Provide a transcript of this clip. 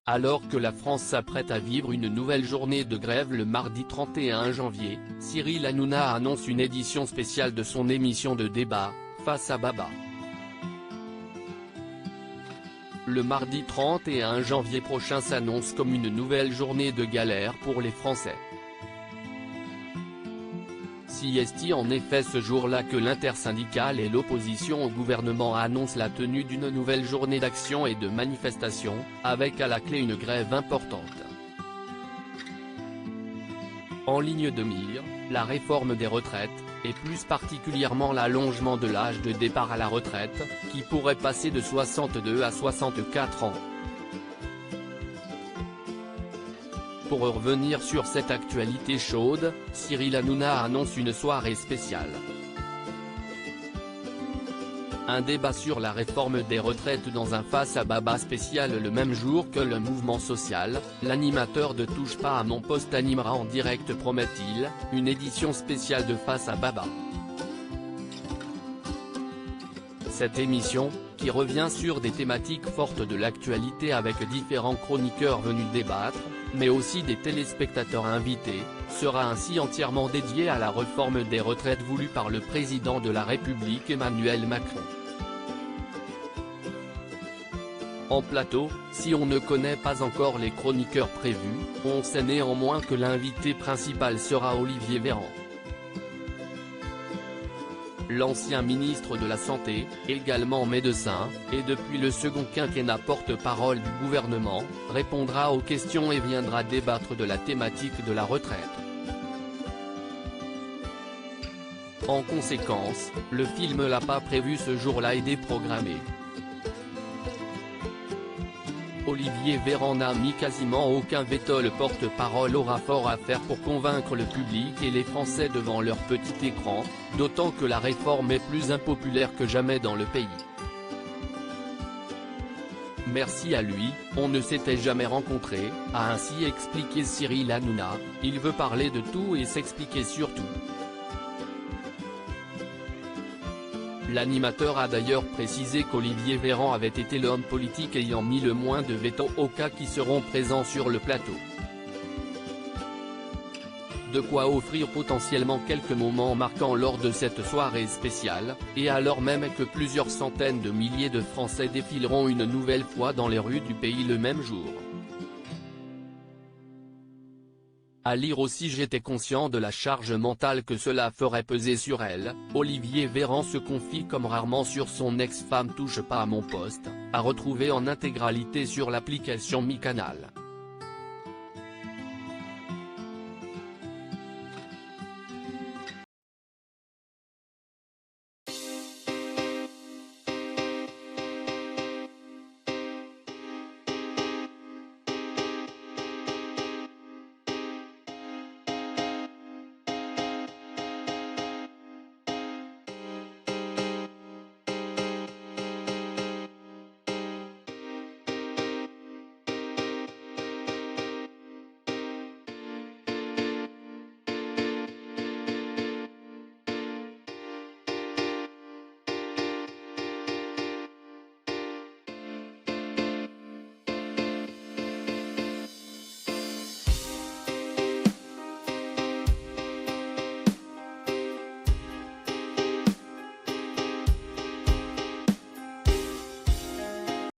Alors que la France s'apprête à vivre une nouvelle journée de grève le mardi 31 janvier, Cyril Hanouna annonce une édition spéciale de son émission de débat, Face à Baba. Le mardi 31 janvier prochain s'annonce comme une nouvelle journée de galère pour les Français. Si est en effet ce jour-là que l'intersyndicale et l'opposition au gouvernement annoncent la tenue d'une nouvelle journée d'action et de manifestation, avec à la clé une grève importante. En ligne de mire, la réforme des retraites, et plus particulièrement l'allongement de l'âge de départ à la retraite, qui pourrait passer de 62 à 64 ans. Pour revenir sur cette actualité chaude, Cyril Hanouna annonce une soirée spéciale. Un débat sur la réforme des retraites dans un Face à Baba spécial le même jour que le mouvement social, l'animateur de Touche pas à mon poste animera en direct, promet-il, une édition spéciale de Face à Baba. Cette émission, qui revient sur des thématiques fortes de l'actualité avec différents chroniqueurs venus débattre, mais aussi des téléspectateurs invités, sera ainsi entièrement dédiée à la réforme des retraites voulue par le président de la République Emmanuel Macron. En plateau, si on ne connaît pas encore les chroniqueurs prévus, on sait néanmoins que l'invité principal sera Olivier Véran. L'ancien ministre de la Santé, également médecin, et depuis le second quinquennat porte-parole du gouvernement, répondra aux questions et viendra débattre de la thématique de la retraite. En conséquence, le film l'a pas prévu ce jour-là et déprogrammé. Olivier Véran n'a mis quasiment aucun veto. Le porte-parole aura fort à faire pour convaincre le public et les Français devant leur petit écran, d'autant que la réforme est plus impopulaire que jamais dans le pays. Merci à lui, on ne s'était jamais rencontré, a ainsi expliqué Cyril Hanouna. Il veut parler de tout et s'expliquer sur tout. L'animateur a d'ailleurs précisé qu'Olivier Véran avait été l'homme politique ayant mis le moins de veto aux cas qui seront présents sur le plateau. De quoi offrir potentiellement quelques moments marquants lors de cette soirée spéciale, et alors même que plusieurs centaines de milliers de Français défileront une nouvelle fois dans les rues du pays le même jour. À lire aussi: j'étais conscient de la charge mentale que cela ferait peser sur elle. Olivier Véran se confie comme rarement sur son ex-femme. Touche pas à mon poste, à retrouver en intégralité sur l'application Mi Canal.